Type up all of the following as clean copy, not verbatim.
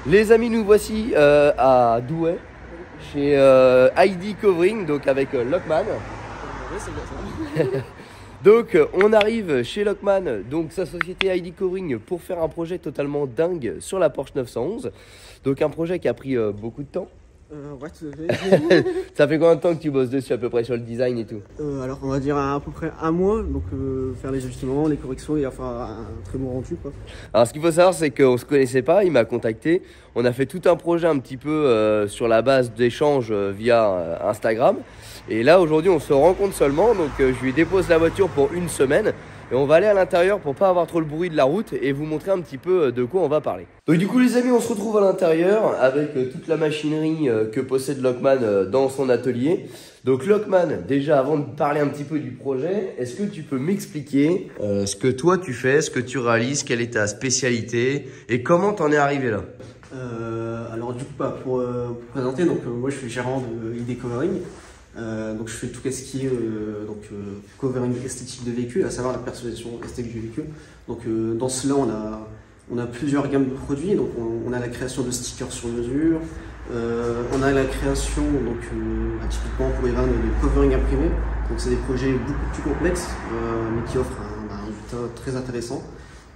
Les amis, nous voici à Douai, chez ID Covering, donc avec Lockman. Oui, c'est bien ça. Donc on arrive chez Lockman, donc sa société ID Covering, pour faire un projet totalement dingue sur la Porsche 911. Donc un projet qui a pris beaucoup de temps. Ouais, tout à fait. Ça fait combien de temps que tu bosses dessus à peu près sur le design et tout? Alors, on va dire à peu près un mois, donc faire les ajustements, les corrections et enfin un très bon rendu, quoi. Alors ce qu'il faut savoir, c'est qu'on ne se connaissait pas, il m'a contacté. On a fait tout un projet un petit peu sur la base d'échanges via Instagram. Et là aujourd'hui on se rencontre seulement, donc je lui dépose la voiture pour une semaine. Et on va aller à l'intérieur pour pas avoir trop le bruit de la route et vous montrer un petit peu de quoi on va parler. Donc du coup les amis, on se retrouve à l'intérieur avec toute la machinerie que possède Lockman dans son atelier. Donc Lockman, déjà avant de parler un petit peu du projet, est-ce que tu peux m'expliquer ce que toi tu fais, ce que tu réalises, quelle est ta spécialité et comment t'en es arrivé là? Alors du coup, pour présenter, donc moi je suis gérant de ID Covering. Donc je fais tout ce qui est covering esthétique de véhicule, à savoir la personnalisation esthétique du véhicule. Donc dans cela on a plusieurs gammes de produits. Donc on a la création de stickers sur mesure, on a la création typiquement pour Evan de covering imprimé. Donc c'est des projets beaucoup plus complexes mais qui offrent un résultat très intéressant.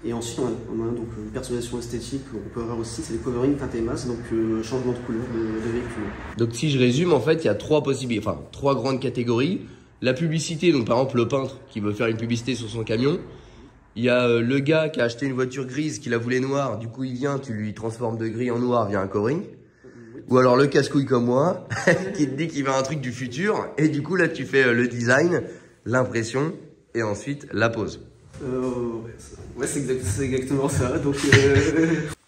Et ensuite on a donc une personnalisation esthétique, on peut avoir aussi, c'est des coverings teint et masse, donc changement de couleur de véhicule. Donc si je résume, en fait il y a trois possibilités, enfin trois grandes catégories. La publicité, donc par exemple le peintre qui veut faire une publicité sur son camion. Il y a le gars qui a acheté une voiture grise, qui la voulait noire, du coup il vient, tu lui transformes de gris en noir via un covering. Ou alors le casse-couille comme moi, qui te dit qu'il veut un truc du futur, et du coup là tu fais le design, l'impression, et ensuite la pose. Ouais, c'est exactement ça. Donc,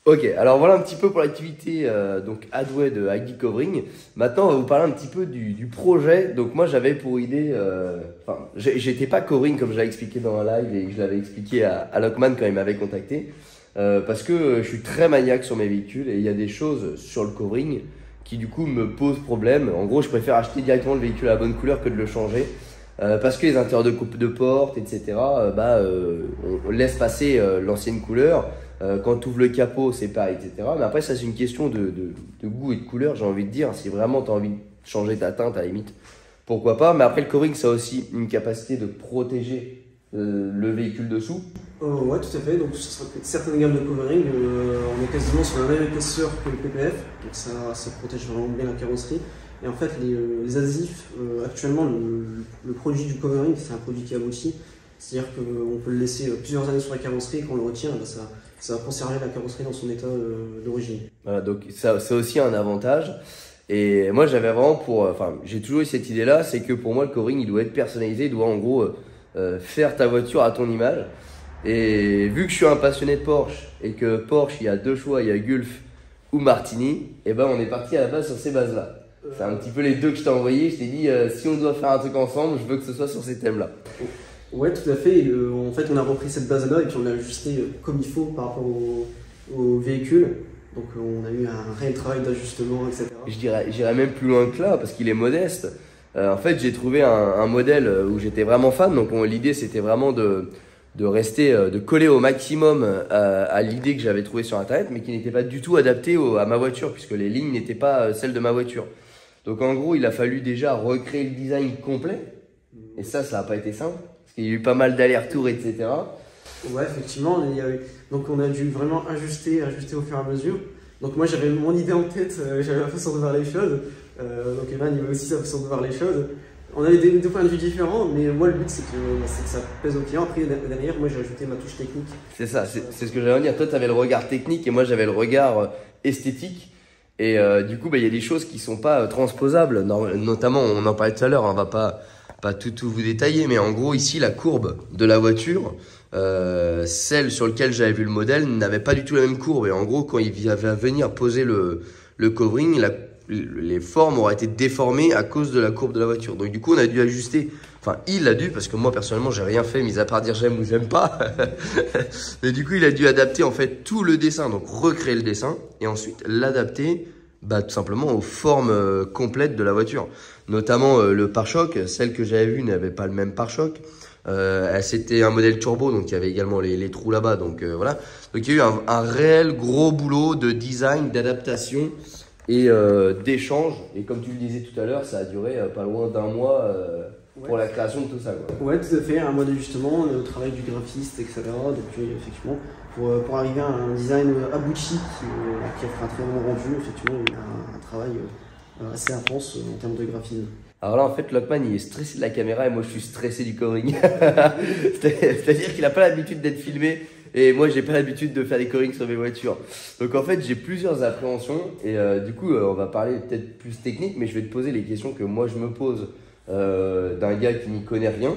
Ok, alors voilà un petit peu pour l'activité donc Adway de ID Covering. Maintenant, on va vous parler un petit peu du projet. Donc moi, j'avais pour idée, j'étais pas covering comme je l'avais expliqué dans un live et je l'avais expliqué à Lockman quand il m'avait contacté, parce que je suis très maniaque sur mes véhicules et il y a des choses sur le covering qui du coup me posent problème. En gros, je préfère acheter directement le véhicule à la bonne couleur que de le changer. Parce que les intérieurs de coupe de porte, etc., on laisse passer l'ancienne couleur. Quand tu ouvres le capot, c'est pareil, etc. Mais après, ça, c'est une question de goût et de couleur, j'ai envie de dire. Si vraiment tu as envie de changer ta teinte, à la limite, pourquoi pas. Mais après, le covering, ça a aussi une capacité de protéger le véhicule dessous. ouais, tout à fait. Donc, sur certaines gammes de covering, on est quasiment sur la même épaisseur que le PPF. Donc, ça protège vraiment bien la carrosserie. Et en fait, les adhésifs, actuellement, le produit du covering, c'est un produit qui aboutit. C'est-à-dire qu'on peut le laisser plusieurs années sur la carrosserie et quand on le retire, ça va conserver la carrosserie dans son état d'origine. Voilà, donc ça, c'est aussi un avantage. Et moi, j'avais vraiment j'ai toujours eu cette idée-là, c'est que pour moi, le covering, il doit être personnalisé, il doit en gros faire ta voiture à ton image. Et vu que je suis un passionné de Porsche et que Porsche, il y a deux choix, il y a Gulf ou Martini, et ben on est parti à la base sur ces bases-là. C'est un petit peu les deux que je t'ai envoyés. Je t'ai dit, si on doit faire un truc ensemble, je veux que ce soit sur ces thèmes-là. Ouais, tout à fait. Et en fait, on a repris cette base-là et puis on l'a ajusté comme il faut par rapport au véhicule. Donc, on a eu un réel travail d'ajustement, etc. J'irais même plus loin que là parce qu'il est modeste. En fait, j'ai trouvé un modèle où j'étais vraiment fan. Donc, l'idée, c'était vraiment de coller au maximum à l'idée que j'avais trouvée sur Internet, mais qui n'était pas du tout adaptée à ma voiture puisque les lignes n'étaient pas celles de ma voiture. Donc en gros, il a fallu déjà recréer le design complet. Et ça n'a pas été simple. Parce qu'il y a eu pas mal d'allers-retours, etc. Ouais, effectivement. Donc on a dû vraiment ajuster au fur et à mesure. Donc moi, j'avais mon idée en tête, j'avais ma façon de voir les choses. Donc Evan, il avait aussi sa façon de voir les choses. On avait deux points de vue différents, mais moi, le but, c'est que ça pèse au client. Après, derrière, moi, j'ai ajouté ma touche technique. C'est ça, c'est ce que j'allais dire. Toi, tu avais le regard technique et moi, j'avais le regard esthétique. Et du coup, il y a des choses qui sont pas transposables. Notamment, on en parlait tout à l'heure, on va pas tout vous détailler, mais en gros, ici, la courbe de la voiture, celle sur laquelle j'avais vu le modèle, n'avait pas du tout la même courbe. Et en gros, quand il va venir poser le covering, les formes auraient été déformées à cause de la courbe de la voiture. Donc du coup, on a dû ajuster. Enfin, il a dû, parce que moi, personnellement, j'ai rien fait, mis à part dire j'aime ou j'aime pas. Mais du coup, il a dû adapter en fait tout le dessin, donc recréer le dessin, et ensuite l'adapter tout simplement aux formes complètes de la voiture. Notamment le pare-choc, celle que j'avais vue n'avait pas le même pare-choc. C'était un modèle turbo, donc il y avait également les trous là-bas. Donc voilà. Donc il y a eu un réel gros boulot de design, d'adaptation et d'échange. Et comme tu le disais tout à l'heure, ça a duré pas loin d'un mois pour la création de tout ça, quoi. Ouais, tout à fait. Un mois d'ajustement, le travail du graphiste, etc. Donc effectivement, pour arriver à un design abouti qui offre un très bon rendu, effectivement, il y a un travail assez intense en termes de graphisme. Alors là, en fait, Lockman, il est stressé de la caméra et moi, je suis stressé du covering. C'est-à-dire qu'il n'a pas l'habitude d'être filmé et moi, j'ai pas l'habitude de faire des coverings sur mes voitures. Donc, en fait, j'ai plusieurs appréhensions et du coup, on va parler peut-être plus technique, mais je vais te poser les questions que moi, je me pose d'un gars qui n'y connaît rien.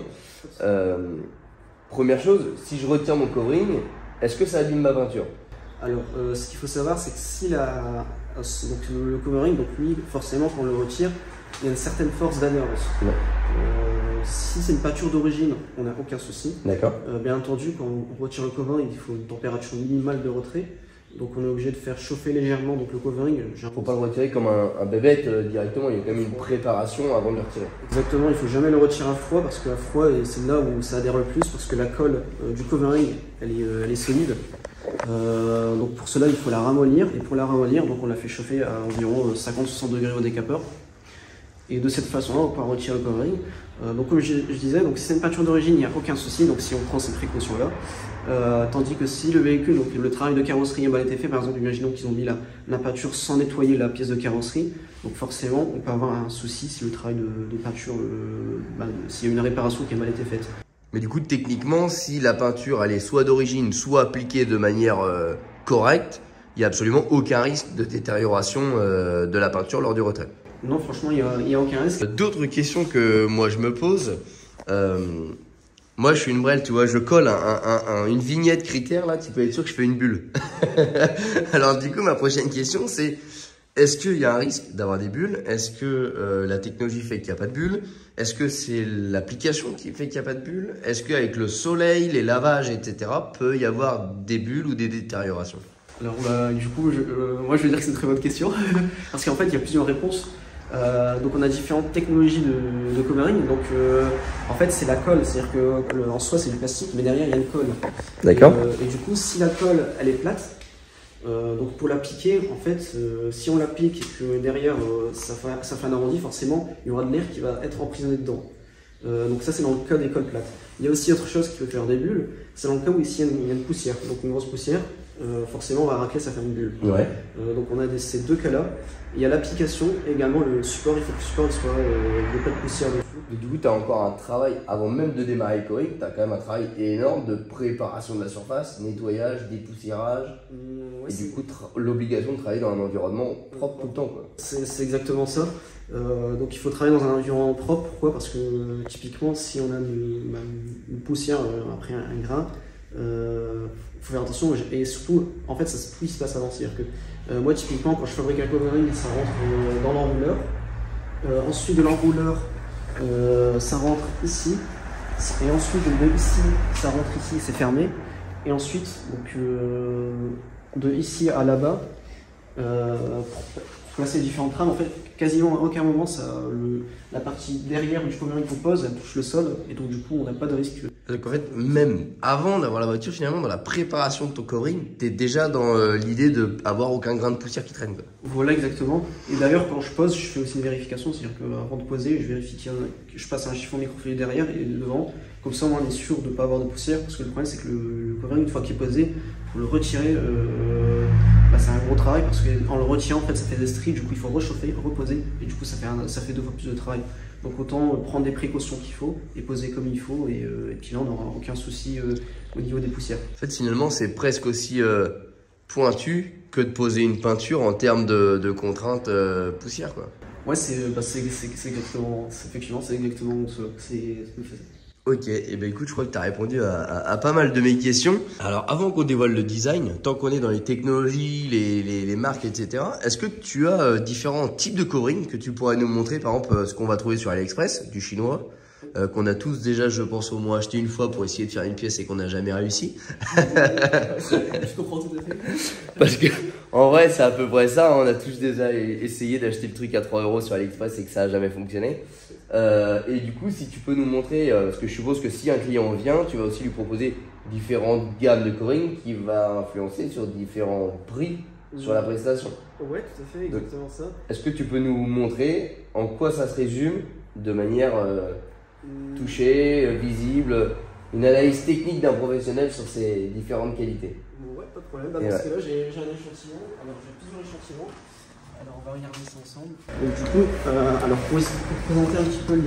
Première chose, si je retire mon covering, est-ce que ça abîme ma peinture? Alors, ce qu'il faut savoir, c'est que si donc, le covering, donc lui, forcément, quand on le retire, il y a une certaine force d'adhérence. Ouais. Si c'est une peinture d'origine, on n'a aucun souci. D'accord. Bien entendu, quand on retire le covering, il faut une température minimale de retrait. Donc on est obligé de faire chauffer légèrement donc le covering. Il ne faut pas le retirer comme un bébête directement, il y a quand même une préparation avant de le retirer. Exactement, il ne faut jamais le retirer à froid parce qu'à froid, c'est là où ça adhère le plus parce que la colle du covering, elle est solide. Donc pour cela, il faut la ramollir. Et pour la ramollir, donc on la fait chauffer à environ 50-60 degrés au décapeur. Et de cette façon-là, on peut retirer le covering. Donc comme je disais, donc si c'est une peinture d'origine, il n'y a aucun souci, donc si on prend ces précautions-là. Tandis que si le véhicule, donc le travail de carrosserie a mal été fait, par exemple, imaginons qu'ils ont mis la peinture sans nettoyer la pièce de carrosserie, donc forcément, on peut avoir un souci si le travail de peinture, s'il y a une réparation qui a mal été faite. Mais du coup, techniquement, si la peinture elle est soit d'origine, soit appliquée de manière correcte, il n'y a absolument aucun risque de détérioration de la peinture lors du retrait. Non, franchement, il n'y a aucun risque. D'autres questions que moi je me pose. Moi, je suis une brêle, tu vois, je colle une vignette critère, là, tu peux être sûr que je fais une bulle. Alors, du coup, ma prochaine question, c'est est-ce qu'il y a un risque d'avoir des bulles? Est-ce que la technologie fait qu'il n'y a pas de bulles? Est-ce que c'est l'application qui fait qu'il n'y a pas de bulles? Est-ce qu'avec le soleil, les lavages, etc., peut y avoir des bulles ou des détériorations? Alors, du coup, moi, je vais dire que c'est une très bonne question. Parce qu'en fait, il y a plusieurs réponses. Donc on a différentes technologies de covering. Donc en fait c'est la colle, c'est-à-dire que en soi c'est du plastique, mais derrière il y a une colle. D'accord. Et du coup si la colle elle est plate, donc pour l'appliquer en fait, si on l'applique et que derrière ça fait un arrondi, forcément il y aura de l'air qui va être emprisonné dedans. Donc ça c'est dans le cas des colles plates. Il y a aussi autre chose qui peut faire des bulles, c'est dans le cas où ici il y a une poussière, donc une grosse poussière. Forcément on va racler, ça fait une bulle. Ouais. Donc on a ces deux cas là. Il y a l'application et également le support, il faut que le support soit il n'y ait pas de poussière dessus. Du coup, tu as encore un travail, avant même de démarrer le covering, tu as quand même un travail énorme de préparation de la surface, nettoyage, dépoussiérage. Ouais, et du coup, l'obligation de travailler dans un environnement propre tout le temps, quoi. C'est exactement ça. Donc il faut travailler dans un environnement propre. Pourquoi? Parce que typiquement, si on a une poussière après un grain, il faut faire attention. Et surtout, en fait, tout il se passe avant. C'est-à-dire que moi, typiquement, quand je fabrique un covering, ça rentre dans l'enrouleur. Ensuite de l'enrouleur, ça rentre ici. Et ensuite, de ici, ça rentre ici, c'est fermé. Et ensuite, donc, de ici à là-bas, pour placer les différentes rames, en fait, quasiment à aucun moment, la partie derrière du covering qu'on pose, elle touche le sol. Et donc, du coup, on n'a pas de risque. Donc en fait, même avant d'avoir la voiture, finalement, dans la préparation de ton covering, tu es déjà dans l'idée d'avoir aucun grain de poussière qui traîne, quoi. Voilà, exactement. Et d'ailleurs, quand je pose, je fais aussi une vérification. C'est-à-dire qu'avant de poser, je vérifie que je passe un chiffon microfilé derrière et devant. Comme ça, on est sûr de ne pas avoir de poussière. Parce que le problème, c'est que le covering, une fois qu'il est posé, pour le retirer, c'est un gros travail. Parce qu'en le retirant, en fait, ça fait des stries. Du coup, il faut réchauffer, reposer. Et du coup, ça fait 2 fois plus de travail. Donc autant prendre des précautions qu'il faut et poser comme il faut et puis là on n'aura aucun souci au niveau des poussières. En fait finalement c'est presque aussi pointu que de poser une peinture en termes de contraintes poussière, quoi. Ouais c'est exactement, effectivement c'est exactement ça. Ok, et ben écoute, je crois que tu as répondu à pas mal de mes questions. Alors avant qu'on dévoile le design, tant qu'on est dans les technologies, les marques, etc., est-ce que tu as différents types de covering que tu pourrais nous montrer, par exemple ce qu'on va trouver sur AliExpress, du chinois, qu'on a tous déjà, je pense, au moins acheté une fois pour essayer de faire une pièce et qu'on n'a jamais réussi. Je comprends tout à fait. Parce que, en vrai, c'est à peu près ça. On a tous déjà essayé d'acheter le truc à 3 € sur AliExpress et que ça n'a jamais fonctionné. Et du coup, si tu peux nous montrer, parce que je suppose que si un client vient, tu vas aussi lui proposer différentes gammes de coring qui va influencer sur différents prix sur la prestation. Ouais, tout à fait, exactement ça. Est-ce que tu peux nous montrer en quoi ça se résume de manière touchée, visible, une analyse technique d'un professionnel sur ces différentes qualités? Ouais, pas de problème. Dans ce cas-là, j'ai un échantillon. Alors, j'ai plusieurs échantillons. Alors, on va regarder ça ensemble. Donc, du coup, alors pour présenter un petit peu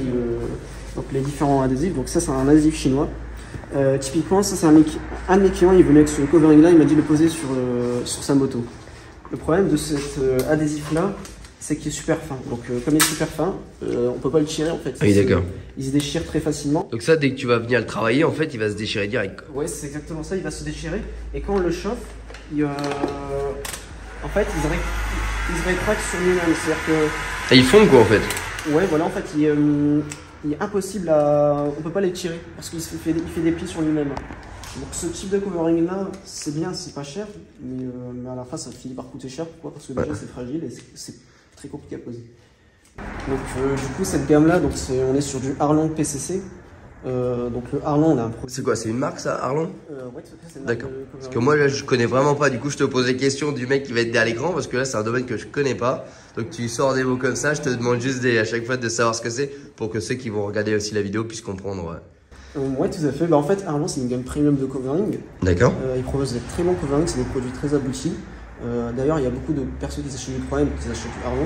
les différents adhésifs. Donc, ça, c'est un adhésif chinois. Typiquement, ça, c'est un de mes clients. Il venait avec ce covering là, il m'a dit de le poser sur sa moto. Le problème de cet adhésif là, c'est qu'il est super fin. Donc, comme il est super fin, on peut pas le tirer en fait. Oui, d'accord. Il se déchire très facilement. Donc ça, dès que tu vas venir le travailler, en fait, il va se déchirer direct. Ouais, c'est exactement ça. Il va se déchirer. Et quand on le chauffe, en fait, il se rétracte sur lui-même. C'est-à-dire que... Et ils fondent quoi en fait? Ouais, voilà, en fait, il est impossible à... On peut pas les tirer parce qu'il fait des plis sur lui-même. Donc ce type de covering là, c'est bien, c'est pas cher, mais à la fin ça finit par coûter cher. Pourquoi? Parce que déjà c'est fragile et c'est très compliqué à poser. Donc du coup cette gamme là, donc on est sur du Arlon PCC. Donc le Arlon, on a un produit. C'est quoi? C'est une marque ça, Arlon? Ouais, c'est une marque. D'accord. Parce que moi là je connais vraiment pas, du coup je te pose des questions du mec qui va être derrière l'écran parce que là c'est un domaine que je connais pas. Donc tu sors des mots comme ça, je te demande juste à chaque fois de savoir ce que c'est pour que ceux qui vont regarder aussi la vidéo puissent comprendre. Ouais, tout à fait. Bah, en fait, Arlon, c'est une gamme premium de covering. D'accord. Ils proposent des très bons coverings, c'est des produits très aboutis. D'ailleurs, il y a beaucoup de personnes qui s'achètent du Prime qui achètent du Arlon.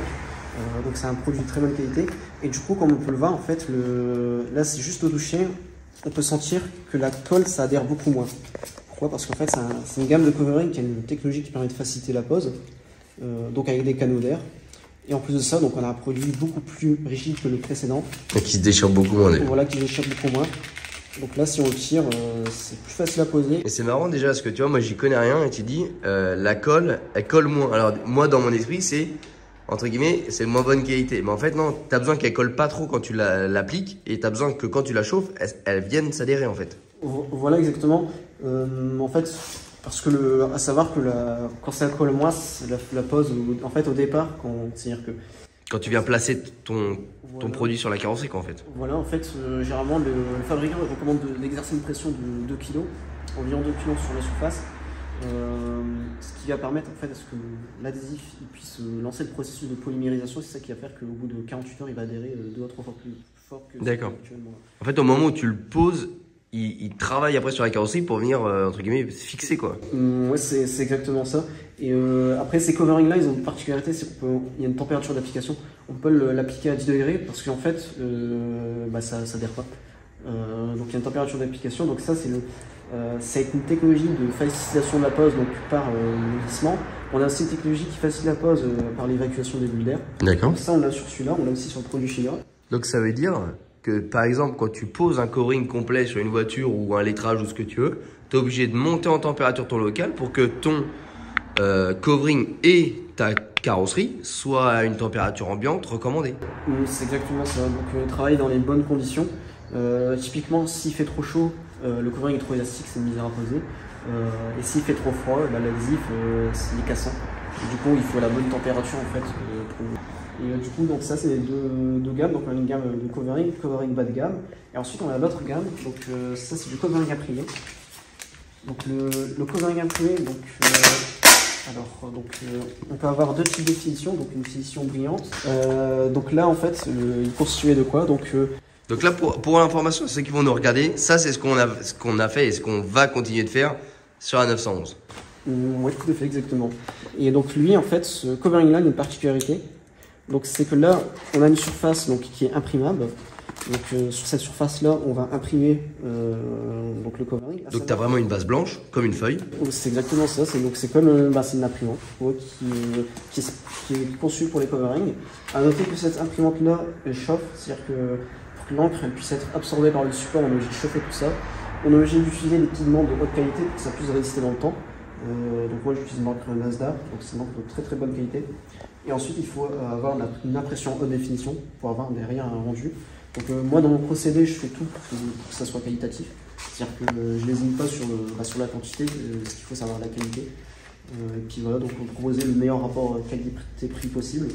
Donc, c'est un produit de très bonne qualité. Et du coup, comme on peut le voir, en fait, là, c'est juste au toucher, on peut sentir que la colle, ça adhère beaucoup moins. Pourquoi? Parce qu'en fait, c'est une gamme de covering qui a une technologie qui permet de faciliter la pose, donc avec des canaux d'air. Et en plus de ça, donc on a un produit beaucoup plus rigide que le précédent. Et qui se déchire beaucoup moins. Voilà, qui déchire beaucoup moins. Donc là, si on le tire, c'est plus facile à poser. Et c'est marrant déjà parce que tu vois, moi j'y connais rien et tu dis la colle, elle colle moins. Alors moi dans mon esprit, c'est entre guillemets, c'est moins bonne qualité. Mais en fait, non, tu as besoin qu'elle colle pas trop quand tu l'appliques et tu as besoin que quand tu la chauffes, elle vienne s'adhérer en fait. Voilà exactement. En fait, parce que à savoir que quand ça colle moins, la pose, en fait, au départ, c'est-à-dire que. Quand tu viens placer ton produit sur la carrosserie, quoi, en fait. Voilà, en fait, généralement, le fabricant recommande d'exercer une pression de 2 kg, environ 2 kg sur la surface, ce qui va permettre en fait à ce que l'adhésif puisse lancer le processus de polymérisation. C'est ça qui va faire qu'au bout de 48 heures, il va adhérer 2 à 3 fois plus fort que actuellement. En fait, au moment où tu le poses, il travaille après sur la carrosserie pour venir, entre guillemets, se fixer, quoi. Ouais, c'est exactement ça. Et après, ces coverings là, ils ont une particularité, c'est qu'il y a une température d'application. On peut l'appliquer à 10 degrés parce qu'en fait, ça adhère pas. Donc il y a une température d'application. Donc ça, c'est une technologie de facilitation de la pose donc par le glissement. On a aussi une technologie qui facilite la pose par l'évacuation des bulles d'air. D'accord. Ça, on l'a sur celui-là, on l'a aussi sur le produit chinois. Donc ça veut dire que par exemple, quand tu poses un covering complet sur une voiture ou un lettrage ou ce que tu veux, tu es obligé de monter en température ton local pour que ton covering et ta carrosserie soient à une température ambiante recommandée. C'est exactement ça. Donc travailler dans les bonnes conditions. Typiquement, s'il fait trop chaud, le covering est trop élastique, c'est une misère à poser. Et s'il fait trop froid, l'adhésif, il est cassant. Et du coup, il faut la bonne température en fait. Et du coup, donc ça, c'est les deux gammes. Donc on a une gamme de covering bas de gamme. Et ensuite, on a l'autre gamme. Donc ça, c'est du covering imprimé. Donc le covering imprimé, on peut avoir deux types de finition. Donc une finition brillante. Donc là, en fait, il est constitué de quoi? Donc là, pour l'information, ceux qui vont nous regarder, ça c'est ce qu'on a fait et ce qu'on va continuer de faire sur la 911. Oui, tout à fait, exactement. Et donc lui, en fait, ce covering-là, il a une particularité. Donc c'est que là, on a une surface donc, qui est imprimable. Donc sur cette surface-là, on va imprimer donc le covering. Donc tu as vraiment une base blanche, comme une feuille. C'est exactement ça. C'est comme c'est une imprimante qui est conçue pour les coverings. À noter que cette imprimante-là, elle chauffe, c'est-à-dire que pour que l'encre puisse être absorbée par le support, on est obligé de chauffer tout ça. On est obligé d'utiliser des pigments de haute qualité pour que ça puisse résister dans le temps. Donc moi j'utilise une encre Nasdaq, donc c'est une encre de très très bonne qualité. Et ensuite il faut avoir une impression haute définition pour avoir des rayons rendus. Donc moi dans mon procédé je fais tout pour que ça soit qualitatif. C'est-à-dire que je ne lésine pas sur la quantité, ce qu'il faut savoir la qualité. Et puis voilà, donc on proposait le meilleur rapport qualité-prix possible.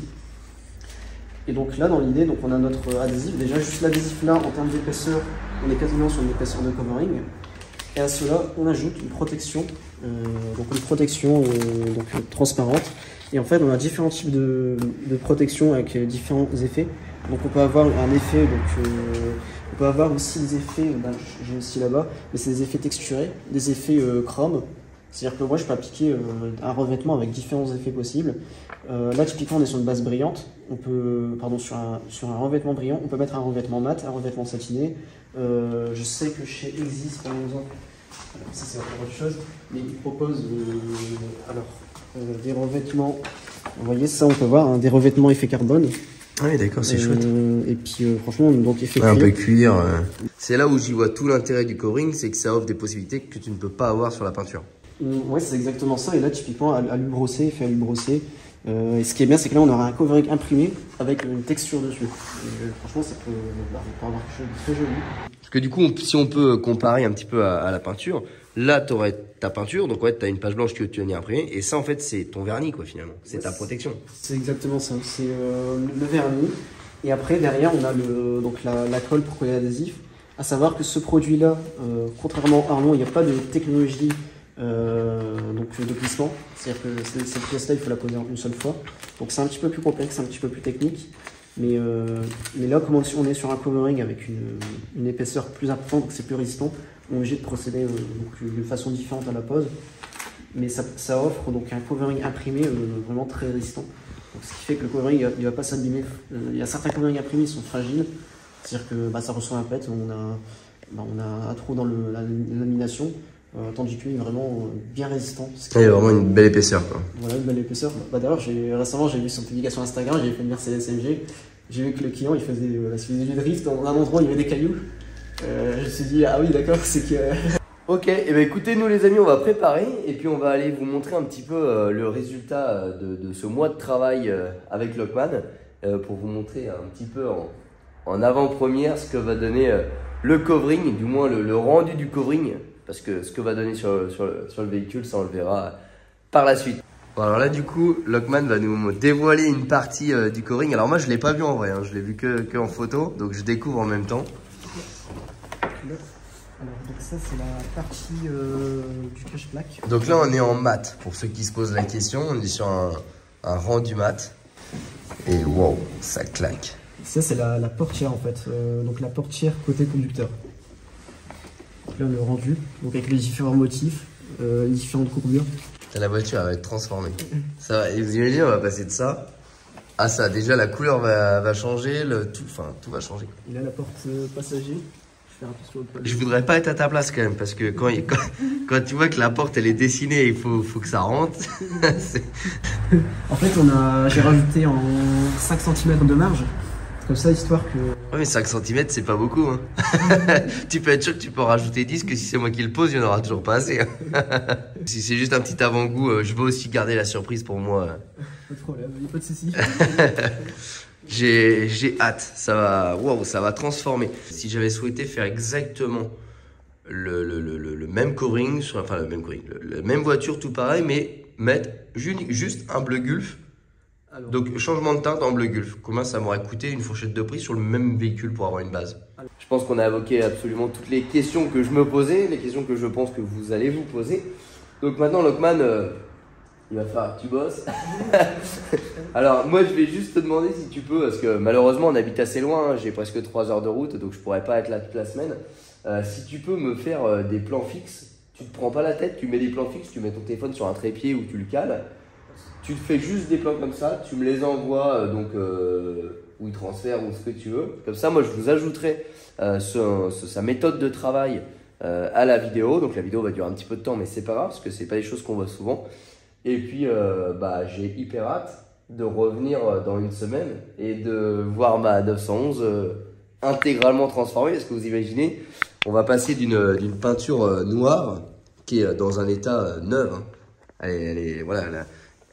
Et donc là dans l'idée, donc on a notre adhésif. Déjà juste l'adhésif là en termes d'épaisseur, on est quasiment sur une épaisseur de covering. Et à cela on ajoute une protection, transparente. Et en fait on a différents types de protection avec différents effets. Donc on peut avoir un effet, on peut avoir aussi des effets, j'ai aussi là-bas, mais c'est des effets texturés, des effets chrome. C'est-à-dire que moi je peux appliquer un revêtement avec différents effets possibles. Là typiquement on est sur une base brillante, sur un revêtement brillant, on peut mettre un revêtement mat, un revêtement satiné. Je sais que chez Exis par exemple, alors ça c'est encore autre chose, mais ils proposent des revêtements, vous voyez ça on peut voir, hein, des revêtements effet carbone. Ah oui, d'accord, c'est chouette. Et puis franchement, donc effet un peu cuir. C'est là où j'y vois tout l'intérêt du covering, c'est que ça offre des possibilités que tu ne peux pas avoir sur la peinture. Ouais, c'est exactement ça. Et là, typiquement, à lui brosser, fait à lui brosser. Et ce qui est bien, c'est que là, on aura un covering imprimé avec une texture dessus. Et, franchement, ça peut avoir quelque chose de très joli. Parce que du coup, si on peut comparer un petit peu à la peinture, là, tu aurais ta peinture, donc ouais, tu as une page blanche que tu viens imprimer, et ça, en fait, c'est ton vernis, quoi, finalement. C'est ta protection. C'est exactement ça. C'est le vernis. Et après, derrière, on a la colle pour coller l'adhésif. À savoir que ce produit-là, contrairement à Arlon, il n'y a pas de technologie de plissement. C'est-à-dire que cette pièce-là, il faut la poser en une seule fois. Donc c'est un petit peu plus complexe, un petit peu plus technique. Mais là, comme on est sur un covering avec une épaisseur plus importante, donc c'est plus résistant, on est obligé de procéder de façon différente à la pose. Mais ça offre donc un covering imprimé vraiment très résistant. Donc, ce qui fait que le covering il va pas s'abîmer. Il y a certains coverings imprimés qui sont fragiles, c'est-à-dire que ça reçoit un pet, on a un trou dans la lamination, tandis qu'il est vraiment bien résistant. Il y a vraiment une belle épaisseur, quoi. Voilà, une belle épaisseur. D'ailleurs, récemment, j'ai vu sur une publication Instagram, j'ai fait une Mercedes AMG. J'ai vu que le client il faisait du drift dans un endroit où il y avait des cailloux. Je me suis dit, ah oui, d'accord, c'est que. Ok, et ben écoutez, nous les amis, on va préparer et puis on va aller vous montrer un petit peu le résultat de ce mois de travail avec Lockman pour vous montrer un petit peu en avant-première ce que va donner le covering, du moins le rendu du covering, parce que ce que va donner sur le véhicule, ça on le verra par la suite. Bon, alors là du coup, Lockman va nous dévoiler une partie du covering. Alors moi je ne l'ai pas vu en vrai, hein, je l'ai vu que en photo, donc je découvre en même temps. Alors, donc ça c'est la partie du cache-plaque. Donc là on est en mat, pour ceux qui se posent la question, on est sur un rendu mat. Et wow, ça claque. Ça c'est la portière en fait, donc la portière côté conducteur. Donc là le rendu, donc avec les différents motifs, les différentes courbures. La voiture elle va être transformée. Ça va, et vous imaginez, on va passer de ça à ça. Déjà la couleur va changer, tout va changer. Et là la porte passager. Je voudrais pas être à ta place quand même, parce que quand tu vois que la porte elle est dessinée, il faut que ça rentre. En fait, j'ai rajouté en 5 cm de marge, comme ça, histoire que. Ouais, mais 5 cm c'est pas beaucoup. Hein. Tu peux être sûr que tu peux en rajouter 10, que si c'est moi qui le pose, il n'y en aura toujours pas assez. Hein. Si c'est juste un petit avant-goût, je veux aussi garder la surprise pour moi. Pas de problème, il n'y a pas de souci. J'ai hâte, ça va transformer. Si j'avais souhaité faire exactement le même covering, la même voiture, tout pareil, mais mettre juste un bleu Gulf. Alors, donc changement de teinte en bleu Gulf. Combien ça m'aurait coûté une fourchette de prix sur le même véhicule pour avoir une base? Je pense qu'on a évoqué absolument toutes les questions que je me posais, les questions que je pense que vous allez vous poser. Donc maintenant Lockman, il va falloir que tu bosses. Alors moi je vais juste te demander si tu peux, parce que malheureusement on habite assez loin, hein, j'ai presque 3 heures de route, donc je pourrais pas être là toute la semaine. Si tu peux me faire des plans fixes, tu te prends pas la tête, tu mets des plans fixes, tu mets ton téléphone sur un trépied ou tu le cales. Tu te fais juste des plans comme ça, tu me les envoies ou transfert ou ce que tu veux. Comme ça moi je vous ajouterai sa méthode de travail à la vidéo. Donc la vidéo va durer un petit peu de temps, mais c'est pas grave parce que c'est pas des choses qu'on voit souvent. Et puis, j'ai hyper hâte de revenir dans une semaine et de voir ma 911 intégralement transformée. Parce que vous imaginez, on va passer d'une peinture noire qui est dans un état neuf. Hein. Voilà,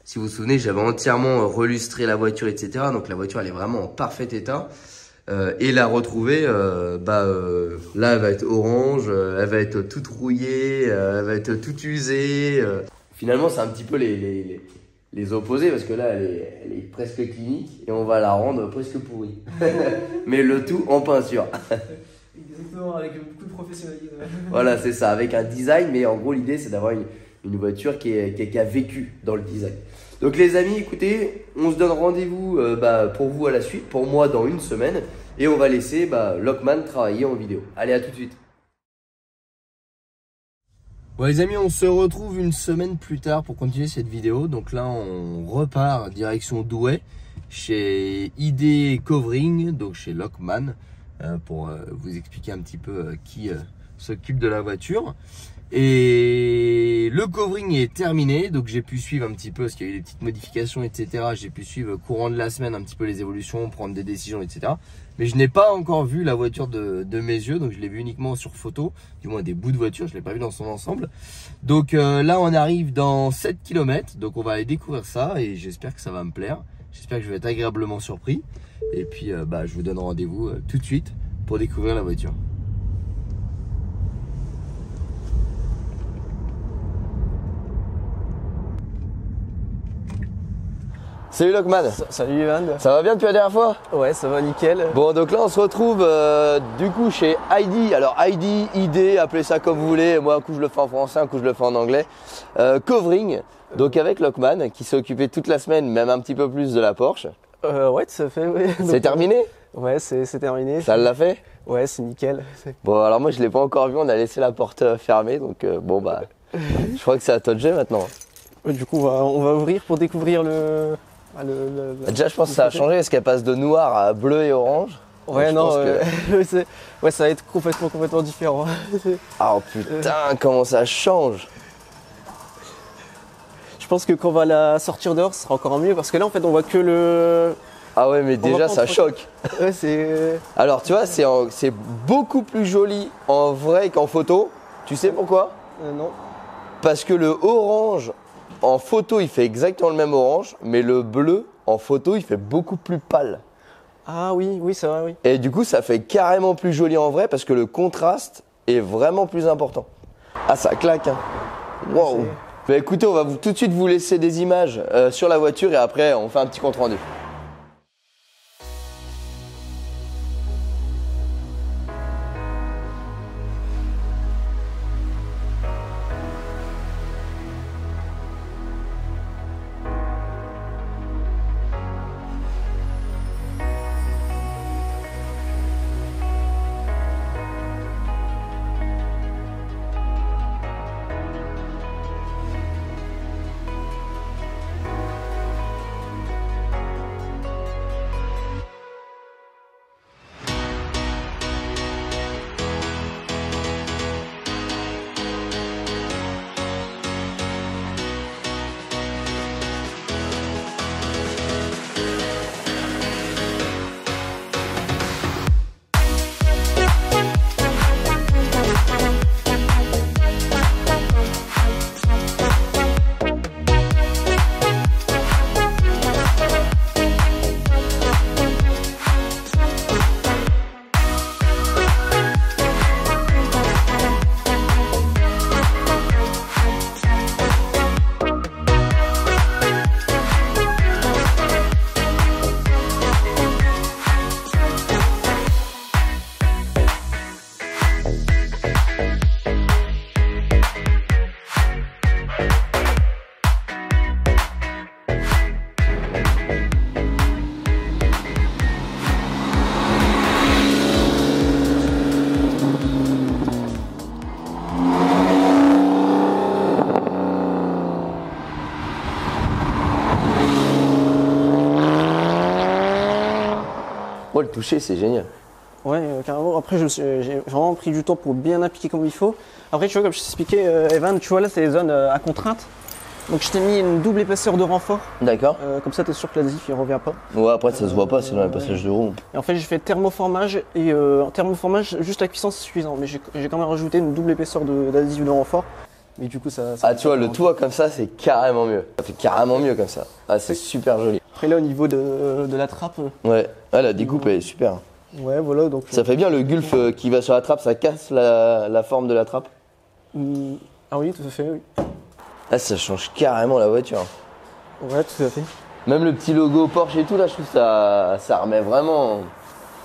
si vous vous souvenez, j'avais entièrement relustré la voiture, etc. Donc la voiture, elle est vraiment en parfait état. et la retrouver, là elle va être orange, elle va être toute rouillée, elle va être toute usée. Finalement c'est un petit peu les opposés parce que là elle est presque clinique et on va la rendre presque pourrie. Mais le tout en peinture. Exactement, avec beaucoup de professionnalisme. Voilà, c'est ça, avec un design, mais en gros l'idée c'est d'avoir une voiture qui a vécu dans le design. Donc les amis, écoutez, on se donne rendez-vous pour vous à la suite, pour moi dans une semaine, et on va laisser Lockman travailler en vidéo. Allez, à tout de suite. Bon les amis, on se retrouve une semaine plus tard pour continuer cette vidéo. Donc là on repart direction Douai, chez ID Covering, donc chez Lockman, pour vous expliquer un petit peu qui s'occupe de la voiture. Et le covering est terminé, donc j'ai pu suivre un petit peu, parce qu'il y a eu des petites modifications, etc. J'ai pu suivre au courant de la semaine un petit peu les évolutions, prendre des décisions, etc. Mais je n'ai pas encore vu la voiture de mes yeux, donc je l'ai vu uniquement sur photo, du moins des bouts de voiture, je ne l'ai pas vu dans son ensemble. Donc là on arrive dans 7 km, donc on va aller découvrir ça et j'espère que ça va me plaire. J'espère que je vais être agréablement surpris. Et puis je vous donne rendez-vous tout de suite pour découvrir la voiture. Salut Lockman. Salut Evan. Ça va bien depuis la dernière fois? Ouais, ça va nickel. Bon, donc là on se retrouve du coup chez ID. Alors ID, appelez ça comme vous voulez. Moi un coup je le fais en français, un coup je le fais en anglais. Covering, donc avec Lockman qui s'est occupé toute la semaine, même un petit peu plus de la Porsche. Ouais, ça fait, oui. C'est terminé? Ouais, c'est terminé. Ça l'a fait? Ouais, c'est nickel. Bon, alors moi je l'ai pas encore vu, on a laissé la porte fermée, donc je crois que c'est à toi de jouer maintenant. Ouais, du coup, on va ouvrir pour découvrir Déjà, je pense que ça a changé parce qu'elle passe de noir à bleu et orange. Ouais, non, ouais, ça va être complètement différent. Oh putain, comment ça change! Je pense que quand on va la sortir dehors, ce sera encore mieux parce que là, en fait, on voit que le. Ah ouais, mais déjà, ça choque. Ouais, c'est. Alors, tu vois, c'est beaucoup plus joli en vrai qu'en photo. Tu sais pourquoi? Non. Parce que le orange en photo, il fait exactement le même orange, mais le bleu en photo, il fait beaucoup plus pâle. Ah oui, c'est vrai, oui. Et du coup, ça fait carrément plus joli en vrai parce que le contraste est vraiment plus important. Ah, ça claque, hein. Wow. Bah, écoutez, on va tout de suite vous laisser des images sur la voiture et après, on fait un petit compte rendu. Oh, le toucher, c'est génial. Ouais, carrément. Après, j'ai vraiment pris du temps pour bien appliquer comme il faut. Après, tu vois, comme je t'expliquais, Evan, tu vois là, c'est les zones à contrainte. Donc, je t'ai mis une double épaisseur de renfort. D'accord. Comme ça, tu es sûr que l'adhésif, il ne revient pas. Ouais, après, ça se voit pas, c'est dans les passages de roue. Et en fait, j'ai fait thermoformage. Et en thermoformage, juste la cuissance, c'est suffisant. Mais j'ai quand même rajouté une double épaisseur d'adhésif de renfort. Mais du coup, ça ah, tu vois, le toit comme ça, c'est carrément mieux. Ça fait carrément mieux comme ça. Ah, c'est super joli. Après, là, au niveau de la trappe. Ouais, ah, la découpe, elle est super. Ouais, voilà, donc. Ça fait bien le gulf qui va sur la trappe, ça casse la forme de la trappe. Ah oui, tout à fait, oui. Ah, ça change carrément la voiture. Ouais, tout à fait. Même le petit logo Porsche et tout, là, je trouve que ça remet vraiment.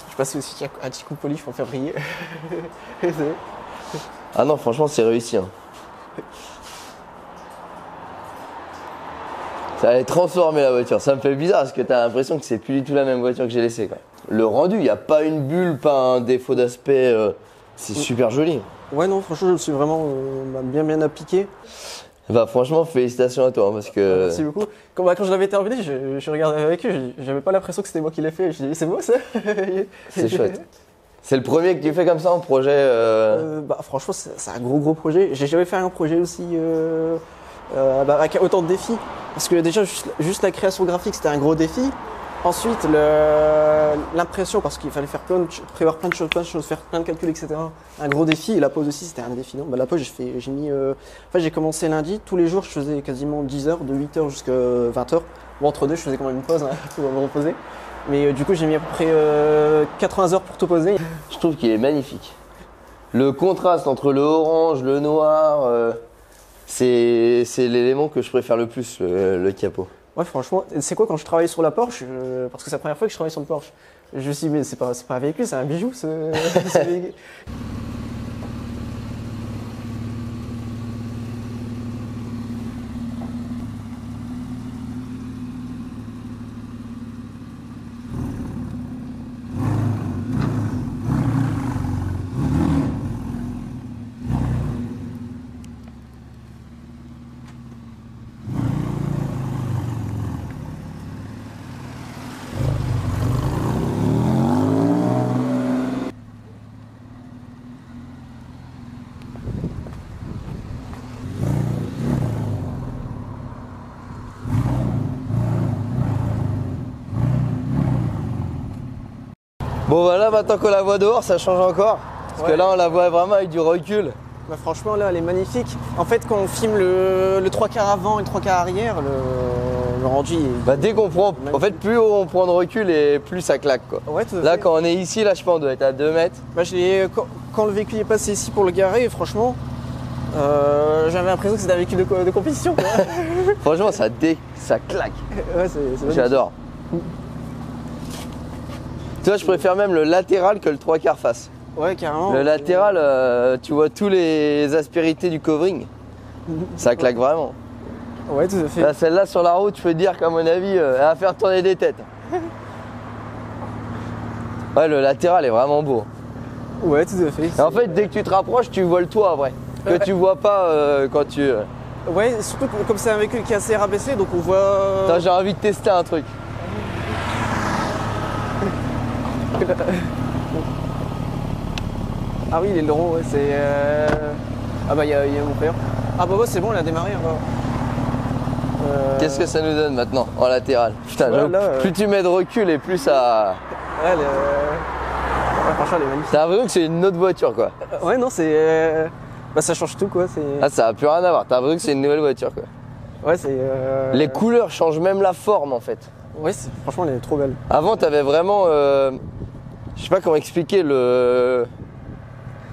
Je passe aussi un petit coup de polish pour faire briller. Ah non, franchement, c'est réussi. Hein. Ça a transformé la voiture. Ça me fait bizarre parce que t'as l'impression que c'est plus du tout la même voiture que j'ai laissée. Quoi. Le rendu, il n'y a pas une bulle, pas un défaut d'aspect. C'est super joli. Ouais, non, franchement, je me suis vraiment bien appliqué. Bah, franchement, félicitations à toi hein, parce que. Merci beaucoup. Quand je l'avais terminé, je regardais avec eux, j'avais pas l'impression que c'était moi qui l'ai fait. Je dis, c'est moi ça. C'est chouette. C'est le premier que tu fais comme ça en projet Bah, franchement, c'est un gros projet. J'ai jamais fait un projet aussi avec autant de défis. Parce que déjà, juste la création graphique, c'était un gros défi. Ensuite, l'impression, parce qu'il fallait prévoir plein de choses, faire plein de calculs, etc. Un gros défi. Et la pause aussi, c'était un défi. Non, bah, la pause, j'ai commencé lundi. Tous les jours, je faisais quasiment 10 heures, de 8 heures jusqu'à 20 heures. Bon, entre deux, je faisais quand même une pause hein, pour me reposer. Mais du coup, j'ai mis à peu près 80 heures pour tout poser. Je trouve qu'il est magnifique. Le contraste entre le orange, le noir, c'est l'élément que je préfère le plus, le capot. Ouais, franchement, c'est quoi quand je travaille sur la Porsche parce que c'est la première fois que je travaille sur le Porsche. Je me suis dit, mais c'est pas un véhicule, c'est un bijou ce véhicule. Bon bah là maintenant qu'on la voit dehors ça change encore. Parce que là on la voit vraiment avec du recul. Bah, franchement là elle est magnifique. En fait quand on filme le 3 quarts avant et le 3 quarts arrière, le rendu est... Bah dès qu'on prend, en fait plus on prend de recul et plus ça claque quoi. Ouais, tout à là fait. quand on est ici, là je pense on doit être à 2 mètres. Bah, quand le véhicule est passé ici pour le garer, franchement, j'avais l'impression que c'était un véhicule de compétition. Quoi. Franchement ça claque. Ouais, c'est J'adore. Tu vois, je préfère même le latéral que le 3 quarts face. Ouais, carrément. Le latéral, tu vois tous les aspérités du covering. Ça claque vraiment. Ouais, tout à fait. Là, celle-là sur la route, je peux te dire qu'à mon avis, elle va faire tourner des têtes. Ouais, le latéral est vraiment beau. Ouais, tout à fait. Et en fait, dès que tu te rapproches, tu vois le toit, vrai. Que tu vois pas quand tu... Ouais, surtout que, comme c'est un véhicule qui est assez rabaissé, donc on voit... Attends, j'ai envie de tester un truc. Ah oui, l'aileron, ouais, c'est... Ah bah, il y a mon frère. Ah bah, ouais, c'est bon, il a démarré. Qu'est-ce que ça nous donne maintenant en latéral? Putain, ouais, là, plus tu mets de recul et plus ça... Ouais, ouais, franchement, elle est magnifique. T'as l'impression que c'est une autre voiture, quoi. Ouais, non, c'est... Bah, ça change tout, quoi. Ah, ça a plus rien à voir. T'as l'impression que c'est une nouvelle voiture, quoi. Ouais, c'est... Les couleurs changent même la forme, en fait. Ouais, franchement, elle est trop belle. Avant, t'avais vraiment... Je sais pas comment expliquer le...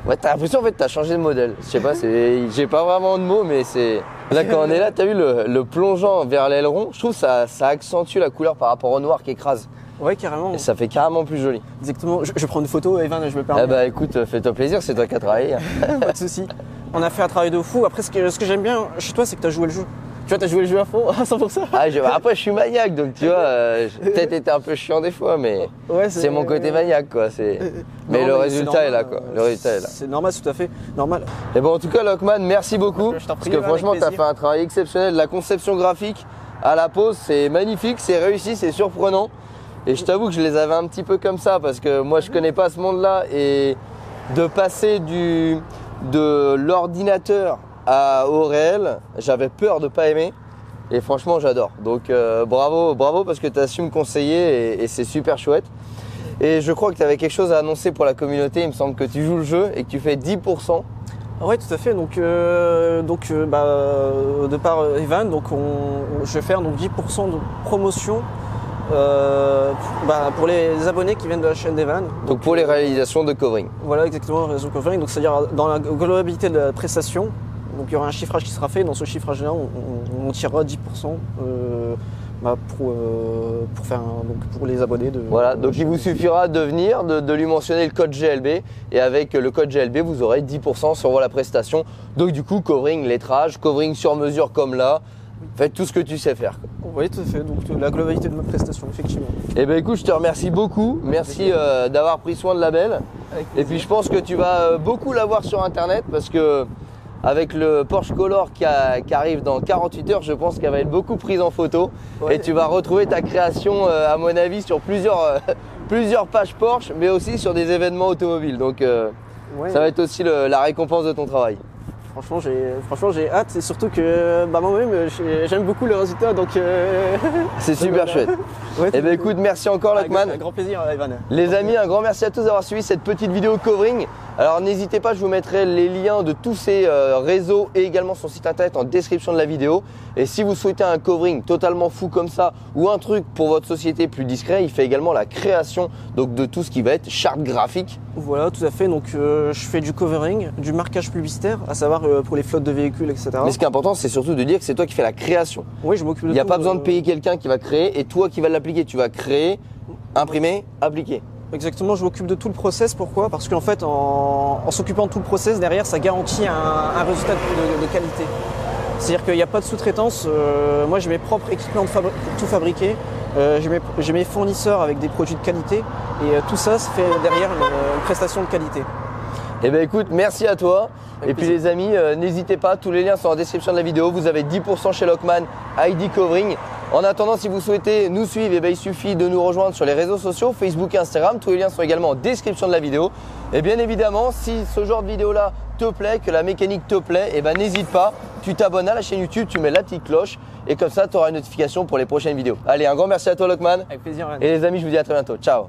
Ouais, t'as l'impression en fait t'as changé de modèle. Je sais pas, j'ai pas vraiment de mots, mais c'est... Là quand on est là, t'as vu le plongeant vers l'aileron, je trouve que ça accentue la couleur par rapport au noir qui écrase. Ouais, carrément. Et ça fait carrément plus joli. Exactement. Je prends une photo, Evan, je me permets. Eh bah écoute, fais-toi plaisir, c'est toi qui as travaillé. Pas de soucis. On a fait un travail de fou. Après, ce que j'aime bien chez toi, c'est que t'as joué le jeu. Tu vois, t'as joué le jeu à fond, à 100%. Ah, après je suis maniaque, donc tu vois, j'ai peut-être été un peu chiant des fois, mais ouais, c'est mon côté maniaque quoi. Mais le résultat est là quoi. Le résultat est là. C'est normal, tout à fait. Normal. Et bon en tout cas Lockman, merci beaucoup. Je t'en prie, parce que franchement avec t'as plaisir. fait un travail exceptionnel. La conception graphique à la pose, c'est magnifique, c'est réussi, c'est surprenant. Et je t'avoue que je les avais un petit peu comme ça parce que moi je connais pas ce monde-là et de passer de l'ordinateur au réel, j'avais peur de pas aimer. Et franchement, j'adore. Donc bravo parce que tu as su me conseiller et c'est super chouette. Et je crois que tu avais quelque chose à annoncer pour la communauté. Il me semble que tu joues le jeu et que tu fais 10%. Ouais, tout à fait. Donc, de par Evan, donc je vais faire donc 10% de promotion Pour les abonnés qui viennent de la chaîne d'Evan. Donc pour les réalisations de covering. Voilà, exactement, réseau covering. Donc c'est-à-dire dans la globalité de la prestation, donc il y aura un chiffrage qui sera fait. Dans ce chiffrage-là, on tirera 10% pour les abonnés. Voilà, donc il vous suffira de venir, de lui mentionner le code GLB et avec le code GLB, vous aurez 10% sur la prestation. Donc du coup, covering, lettrage, covering sur mesure comme là, faites tout ce que tu sais faire. Oui, tout à fait, donc la globalité de ma prestation, effectivement. Eh bien écoute, je te remercie beaucoup, merci d'avoir pris soin de la belle. Et puis je pense que tu vas beaucoup la voir sur internet parce que avec le Porsche Color qui arrive dans 48 heures, je pense qu'elle va être beaucoup prise en photo. Ouais. Et tu vas retrouver ta création, à mon avis, sur plusieurs pages Porsche, mais aussi sur des événements automobiles. Donc ça va être aussi la récompense de ton travail. Franchement, j'ai hâte et surtout que moi-même j'aime beaucoup le résultat, donc c'est super chouette. Ouais, et écoute, merci encore Lockman. Un grand plaisir, Evan. Les amis, un grand merci à tous d'avoir suivi cette petite vidéo covering. Alors n'hésitez pas, je vous mettrai les liens de tous ces réseaux et également son site internet en description de la vidéo. Et si vous souhaitez un covering totalement fou comme ça ou un truc pour votre société plus discret, il fait également la création donc de tout ce qui va être charte graphique. Voilà, tout à fait. Donc je fais du covering, du marquage publicitaire, à savoir pour les flottes de véhicules, etc. Mais ce qui est important, c'est surtout de dire que c'est toi qui fais la création. Oui, je m'occupe de tout. Il n'y a pas besoin de payer quelqu'un qui va créer et toi qui vas l'appliquer. Tu vas créer, imprimer, appliquer. Exactement, je m'occupe de tout le process. Pourquoi? Parce qu'en fait, en s'occupant de tout le process, derrière, ça garantit un résultat de qualité. C'est-à-dire qu'il n'y a pas de sous-traitance. Moi, j'ai mes propres équipements pour tout fabriquer. J'ai mes fournisseurs avec des produits de qualité. Et tout ça, ça fait derrière une prestation de qualité. Eh bien écoute, merci à toi. Et puis les amis, n'hésitez pas, tous les liens sont en description de la vidéo. Vous avez 10% chez Lockman, ID Covering. En attendant, si vous souhaitez nous suivre, il suffit de nous rejoindre sur les réseaux sociaux, Facebook et Instagram. Tous les liens sont également en description de la vidéo. Et bien évidemment, si ce genre de vidéo là te plaît, que la mécanique te plaît, n'hésite pas, tu t'abonnes à la chaîne YouTube, tu mets la petite cloche et comme ça tu auras une notification pour les prochaines vidéos. Allez, un grand merci à toi Lockman. Avec plaisir. Et les amis, je vous dis à très bientôt. Ciao.